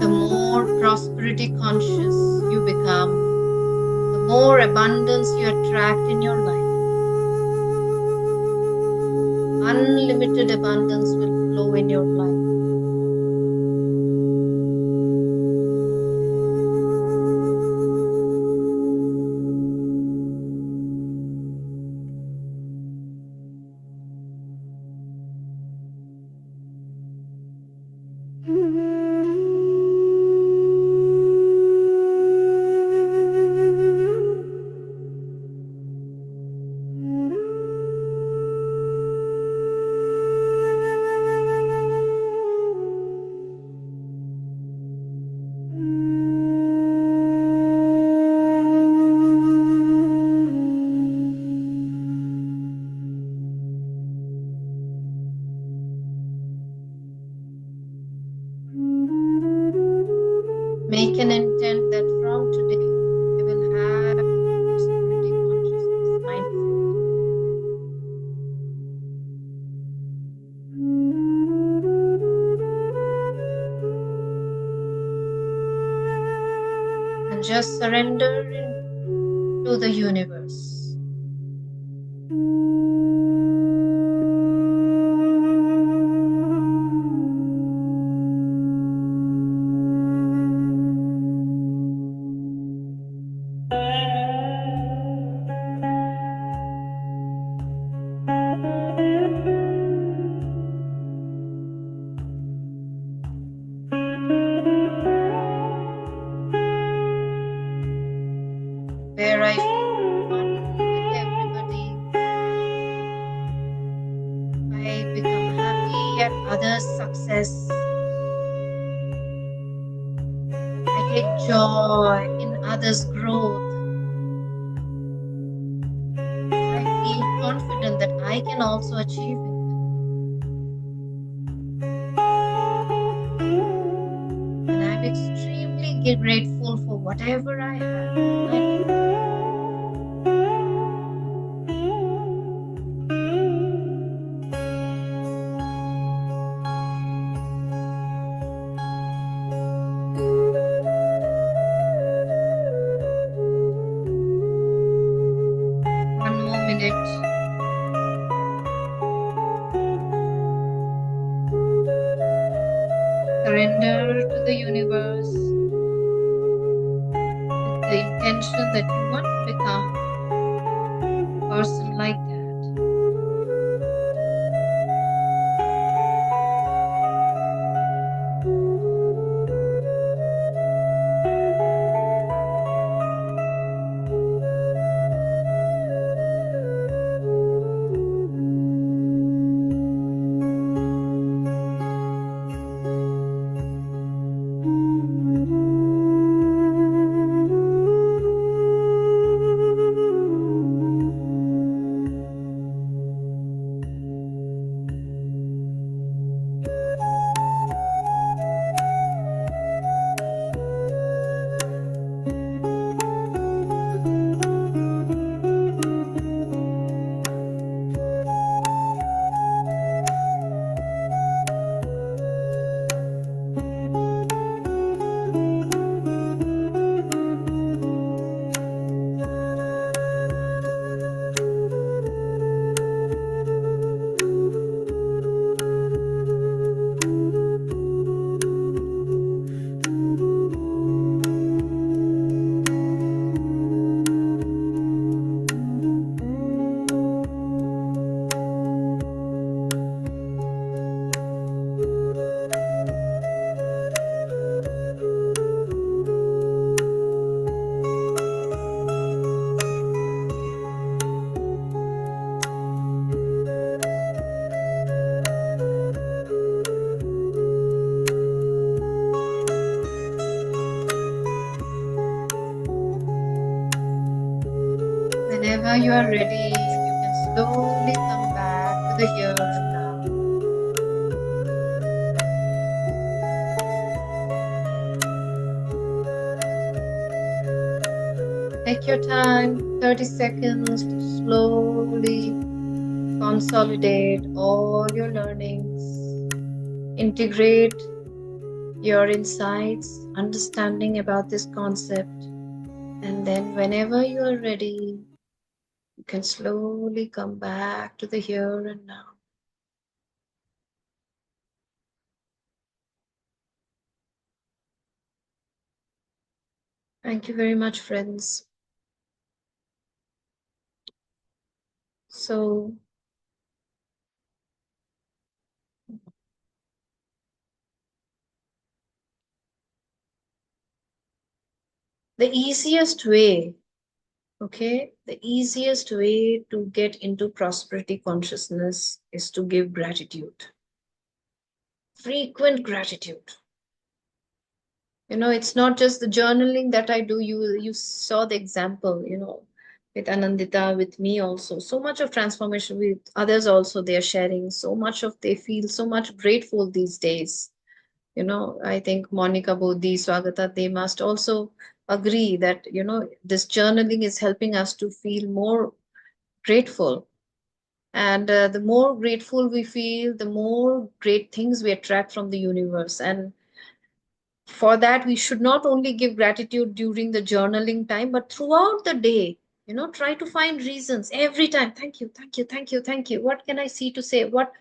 The more prosperity conscious you become, the more abundance you attract in your life. Unlimited abundance will flow in your life. Make an intent that from today I will have prosperity consciousness mindset. And just surrender to the universe. where I feel comfortable with everybody. I become happy at others' success. I take joy in others' growth. I feel confident that I can also achieve it. And I'm extremely grateful for whatever I have. I do. One more minute. Surrender to the universe with the intention that you want to become a person like that. Whenever you are ready, you can slowly come back to the here and now. Take your time, 30 seconds to slowly consolidate all your learnings, integrate your insights, understanding about this concept, and then whenever you are ready, you can slowly come back to the here and now. Thank you very much, friends. So, the easiest way, okay, the easiest way to get into prosperity consciousness is to give gratitude, frequent gratitude. It's not just the journaling that I do. You saw the example, with Anandita, with me also. So much of transformation with others also. They are sharing so much of. They feel so much grateful these days. I think Monica Bodhi, Swagata, they must also agree that this journaling is helping us to feel more grateful. And the more grateful we feel, the more great things we attract from the universe. And for that we should not only give gratitude during the journaling time but throughout the day. Try to find reasons every time. Thank you, thank you, thank you, thank you. What can I see to say? What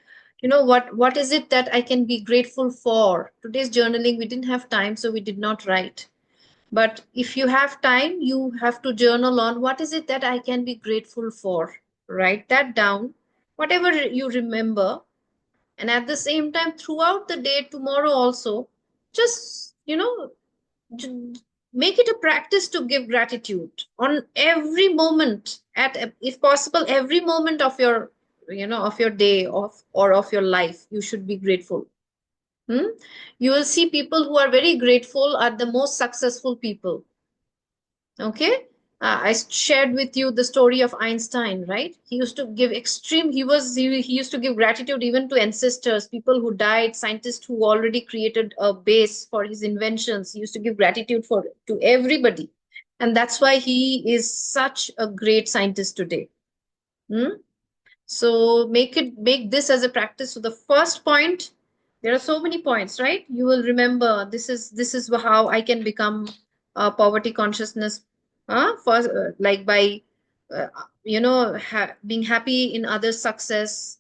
is it that I can be grateful for? Today's journaling, we didn't have time, so we did not write. But if you have time, you have to journal on what is it that I can be grateful for. Write that down, whatever you remember. And at the same time, throughout the day, tomorrow also, just make it a practice to give gratitude on every moment, if possible, every moment of your, of your day, of your life, you should be grateful. You will see people who are very grateful are the most successful people. Okay. I shared with you the story of Einstein, right? He used to give extreme, he used to give gratitude even to ancestors, people who died, scientists who already created a base for his inventions. He used to give gratitude to everybody. And that's why he is such a great scientist today. Hmm? So make this as a practice. So the first point, there are so many points, right? You will remember this is how I can become poverty consciousness. First, like by uh, being happy in others' success.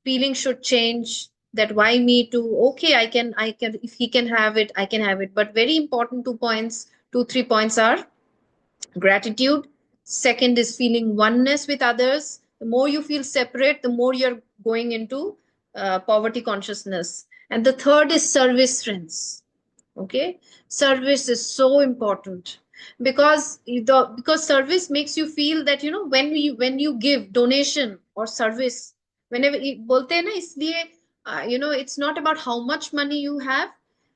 Feeling should change. That why me too? Okay, I can. If he can have it, I can have it. But very important 2 points, 3 points are gratitude. Second is feeling oneness with others. The more you feel separate, the more you're going into poverty consciousness. And the third is service, friends. Okay, service is so important because service makes you feel that when you give donation or service, whenever बोलते हैं ना, इसलिए it's not about how much money you have.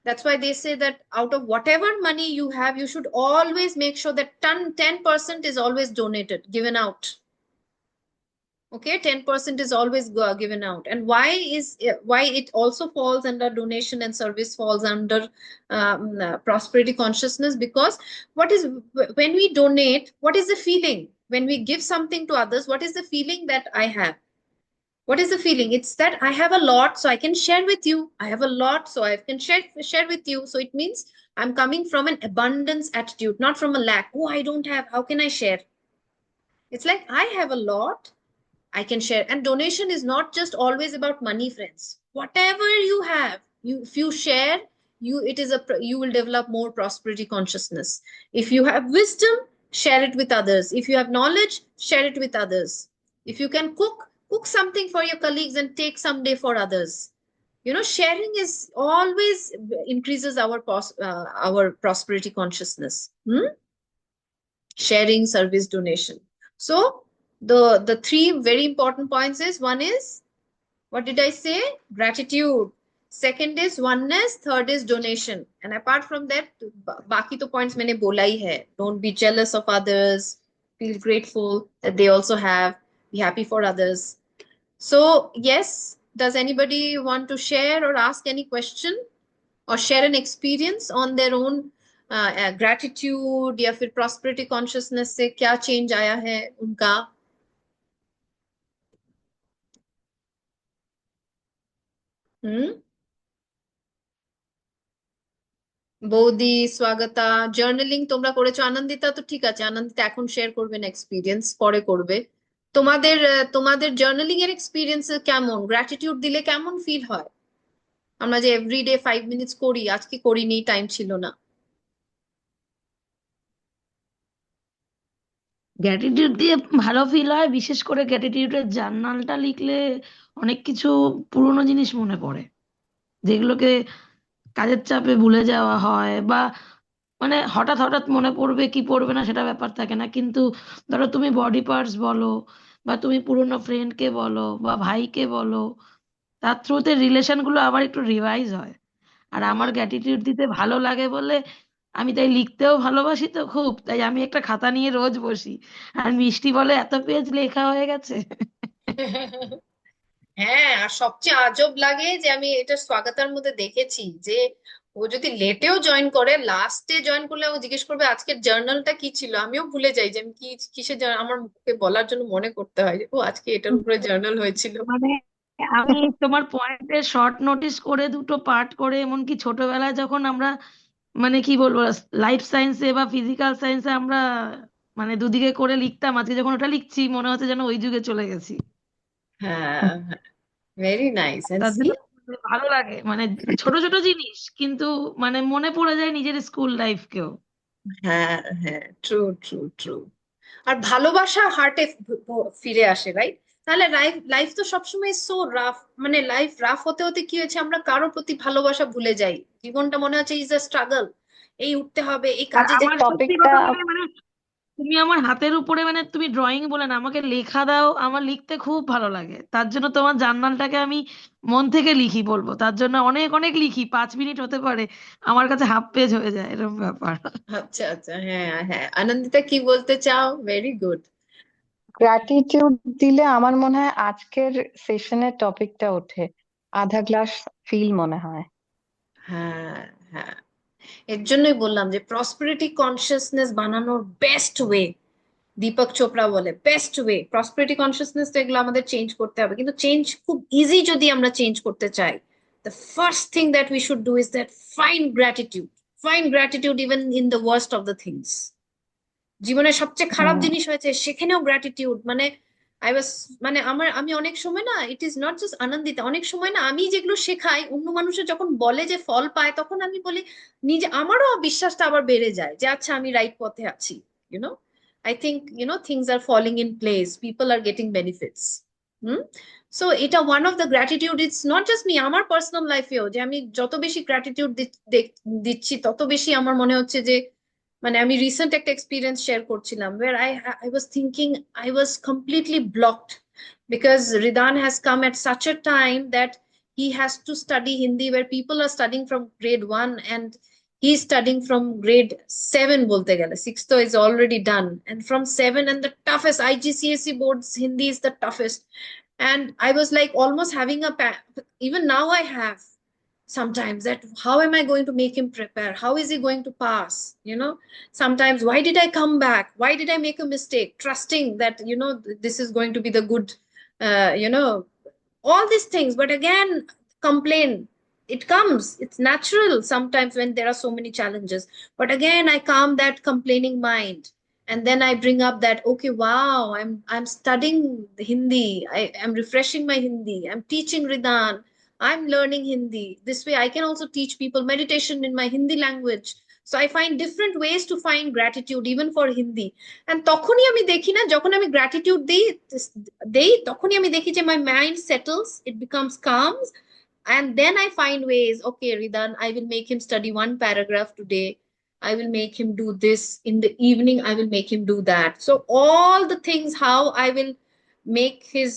That's why they say that out of whatever money you have, you should always make sure that 10% is always donated, given out. Okay, 10% is always given out. And why it also falls under donation and service falls under prosperity consciousness? Because when we donate, what is the feeling? When we give something to others, what is the feeling that I have? What is the feeling? It's that I have a lot, so I can share with you. I have a lot, so I can share with you. So it means I'm coming from an abundance attitude, not from a lack. Oh, I don't have. How can I share? It's like I have a lot, I can share. And donation is not just always about money, friends. Whatever you have, if you share, you will develop more prosperity consciousness. If you have wisdom, share it with others. If you have knowledge, share it with others. If you can cook something for your colleagues and take someday for others. Sharing is always increases our prosperity consciousness. Sharing, service, donation. So the three very important points is, one is, what did I say? Gratitude. Second is oneness. Third is donation. And apart from that, बाकी तो points मैंने बोला ही है. Don't be jealous of others. Feel grateful that they also have. Be happy for others. So yes, does anybody want to share or ask any question or share an experience on their own gratitude या फिर prosperity consciousness से क्या change आया है उनका? हम्म বৌদি, Swagata, journaling তোমরা করেছো, আনন্দিতা তো ঠিক আছে, আনন্দিতা এখন শেয়ার করবে না, এক্সপিরিয়েন্স পরে করবে। তোমাদের জার্নালিং এর এক্সপিরিয়েন্স কেমন? গ্র্যাটিটিউড দিলে কেমন ফিল হয়? আমরা যে এভরিডে 5 মিনিটস করি, আজকে করিনি, টাইম ছিল না। গ্র্যাটিটিউড দিয়ে ভালো ফিল হয়, বিশেষ করে গ্র্যাটিটিউডের জার্নালটা লিখলে অনেক কিছু পুরনো জিনিস মনে পড়ে, যেগুলোকে কাজের চাপে ভুলে যাওয়া হয়, বা মানে হঠাৎ হঠাৎ মনে পড়বে কি পড়বে না সেটা ব্যাপার থাকে না, কিন্তু ধরো তুমি বডি পার্টস বলো, বা তুমি পুরনো ফ্রেন্ডকে বলো বা ভাইকে বলো, তার থ্রুতে রিলেশন গুলো আবার একটু রিভাইজ হয়। আর আমার গ্র্যাটিটিউড দিতে ভালো লাগে বলে আমি তাই লিখতেও ভালোবাসি, তো খুব তাই আমি একটা খাতা নিয়ে রোজ বসি। আর মিষ্টি বলে এত পেজ লেখা হয়ে গেছে। হ্যাঁ, আর সবচেয়ে আজব লাগে যে আমি এটা স্বাগতার মধ্যে দেখেছি যে ও যদি লেটেও জয়েন করে, লাস্টে জয়েন করলে ও জিজ্ঞেস করবে আজকের জার্নালটা কি ছিল। আমিও ভুলে যাই যে আমি কিসে আমার মুখে বলার জন্য মনে করতে হয় যে ও আজকে এটার উপরে জার্নাল হয়েছিল। মানে আমি তোমার পয়েন্টে শর্ট নোটিস করে দুটো পার্ট করে, এমনকি ছোটবেলায় যখন আমরা মানে কি বলবো লাইফ সায়েন্সে বা ফিজিক্যাল সায়েন্সে আমরা মানে দুদিকে করে লিখতাম, আজকে যখন ওটা লিখছি মনে হচ্ছে যেন ওই যুগে চলে গেছি। হ্যাঁ, ভেরি নাইস। এন্ড তার সি, জন্য ভালো লাগে, মানে ছোট ছোট জিনিস কিন্তু মানে মনে পড়ে যায় নিজের স্কুল লাইফকেও। হ্যাঁ হ্যাঁ, ট্রু ট্রু ট্রু। আর ভালোবাসা হার্টে ফিরে আসে, রাইট? তাহলে লাইফ লাইফ তো সবসময় সো রাফ, মানে লাইফ রাফ হতে হতে কি হয়েছে, আমরা কারোর প্রতি ভালোবাসা ভুলে যাই। জীবনটা মনে হচ্ছে ইজ আ স্ট্রাগল। এই উঠতে হবে, এই আর কাজে যে আমার সত্যি টপিকটা কথা বলে মানে তুমি আমার হাতের উপরে মানে তুমি ড্রয়িং বলে না আমাকে লেখা দাও, আমার লিখতে খুব ভালো লাগে, তার জন্য তোমার জার্নালটাকে আমি মন থেকে লিখি বলবো, তার জন্য অনেক অনেক লিখি, 5 মিনিট হতে পারে আমার কাছে হাফ পেজ হয়ে যায় এরকম ব্যাপার। আচ্ছা আচ্ছা, হ্যাঁ হ্যাঁ, আনন্দিতা কি বলতে চাও? Very good. গ্র্যাটিটিউড দিলে আমার মনে হয় আজকের সেশনের টপিকটা ওঠে, আধা গ্লাস ফিল মনে হয়। হ্যাঁ হ্যাঁ, এর জন্যই বললাম যে প্রসপারিটি কনসিয়াসনেস বানানোর বেস্ট ওয়ে, দীপক চোপড়া বলে বেস্ট ওয়ে প্রসপারিটি কনসিয়াসনেস, তো এগুলো আমাদের চেঞ্জ করতে হবে, কিন্তু চেঞ্জ খুব ইজি যদি আমরা চেঞ্জ করতে চাই। The first thing that we should do is that find gratitude even in the worst of the things. জীবনের সবচেয়ে খারাপ হুম। জিনিস হয়েছে সেখানেও গ্র্যাটিটিউড, মানে আই ওয়াজ, মানে আমি অনেক সময় না, it is not just Anandita, অনেক সময় না আমি যেগুলো শেখাই অন্য মানুষের যখন বলে যে ফল পায়, তখন আমি বলি নিজে, আমারও বিশ্বাসটা আবার বেড়ে যায় যে আচ্ছা আমি রাইট পথে আছি। You know, I think things are falling in place, people are getting benefits. Hmm. So এটা one of the gratitude, it's not just me, আমার পার্সোনাল লাইফেও যে আমি যত বেশি গ্র্যাটিটিউড দিচ্ছি তত বেশি আমার মনে হচ্ছে যে, মানে আমি রিসেন্ট একটা এক্সপিরিয়েন্স শেয়ার করছিলাম where I was thinking I was completely blocked because Ridan has come at such a time that he has to study Hindi where people are studying from grade 1 and he's studying from grade 7 bolte gele, 6th is already done, and from 7, and the toughest IGCSE boards Hindi is the toughest. And I was like almost having even now I have sometimes that how am I going to make him prepare, how is he going to pass, sometimes why did I come back, why did I make a mistake trusting that this is going to be the good, all these things, but again complain, it comes, it's natural sometimes when there are so many challenges, but again I calm that complaining mind, and then I bring up that okay, wow, I'm studying Hindi, I am refreshing my Hindi, I'm teaching Ridan, I'm learning Hindi. This way, I can also teach people meditation in my Hindi language. So I find different ways to find gratitude, even for Hindi. And তখনই আমি দেখি না, যখন আমি gratitude দেই তখনই আমি দেখি যে my mind settles, it becomes calm, and then I find ways. Okay, Ridan, I will make him study one paragraph today. I will make him do this in the evening. I will make him do that. So all the things, how I will make his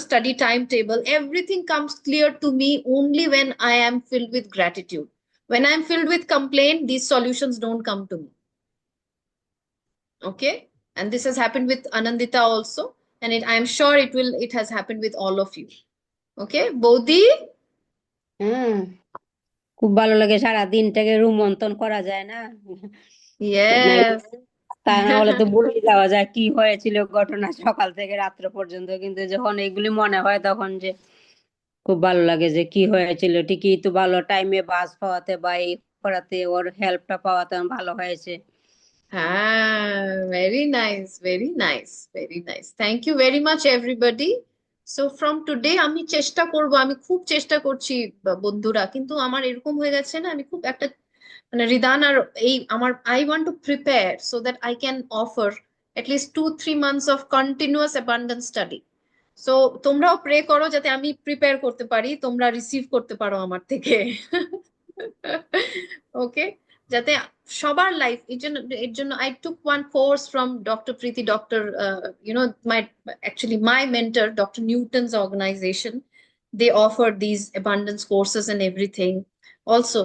study timetable, everything comes clear to me only when I am filled with gratitude. When I'm filled with complaint, these solutions don't come to me. Okay, and this has happened with Anandita also, and I'm sure it has happened with all of you. Okay, Bodhi. হ্যাঁ, খুব ভালো লাগে, সারা দিনটাকে রুমন্থন করা যায় না? Yes. তা না হলে তো ভুলে যাওয়া যায় কি হয়েছিল ঘটনা সকাল থেকে রাত্র পর্যন্ত, কিন্তু যখন এগুলি মনে হয় তখন যে খুব ভালো লাগে যে কি হয়েছিল, ঠিকই তো ভালো টাইমে বাস পাওয়াতে বা এই করাতে ওর হেল্পটা পাওয়াতে ভালো হয়েছে। Very nice, very nice, very nice. Thank you very much, everybody. So from today, আমি চেষ্টা করব, আমি খুব চেষ্টা করছি বন্ধুরা, কিন্তু আমার এরকম হয়ে গেছে না, আমি খুব একটা মানে রিদান আর এই আমার I want to prepare so that I can offer at least 2-3 months of continuous abundance study. So তোমরাও প্রে করো যাতে আমি প্রিপেয়ার করতে পারি, তোমরা রিসিভ করতে পারো আমার থেকে। ওকে, যাতে সবার লাইফ, এর জন্য I took one course from Dr. Preeti, Dr. My mentor, Dr. Newton's organization. They offered these abundance courses and everything also.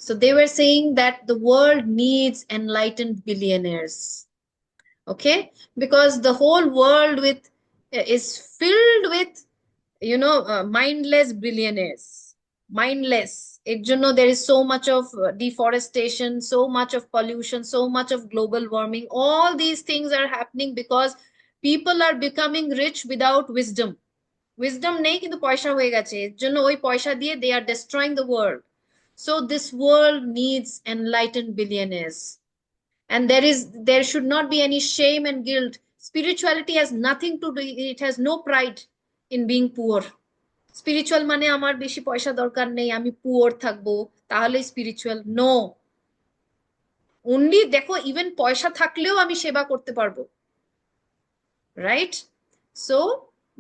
So they were saying that the world needs enlightened billionaires. Okay, because the whole world is filled with mindless billionaires, mindless, এর জন্য there is so much of deforestation, so much of pollution, so much of global warming. All these things are happening because people are becoming rich without wisdom নেই কিন্তু পয়সা হয়ে গেছে, এর জন্য ওই পয়সা দিয়ে they are destroying the world. So this world needs enlightened billionaires, and there should not be any shame and guilt. Spirituality has nothing to do, it has no pride in being poor. Spiritual মানে আমার বেশি পয়সা দরকার নেই, আমি poor থাকবো তাহলে spiritual, no. Only দেখো, ইভেন পয়সা থাকলেও আমি সেবা করতে পারবো, right? So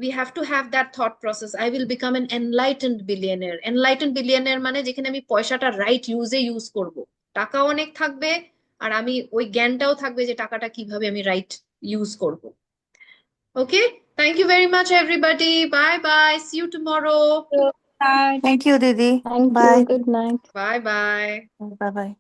we have to have that thought process. I will become an enlightened billionaire. Enlightened billionaire মানে যেখানে আমি পয়সাটা রাইট ইউজ করব, টাকাও অনেক থাকবে, আর আমি ওই জ্ঞানটাও থাকবে যে টাকাটা কিভাবে আমি রাইট ইউজ করব। Okay, thank you very much everybody, bye bye, see you tomorrow, আর Thank you, Didi. Thank you. Bye. Good night. Bye bye. Bye bye.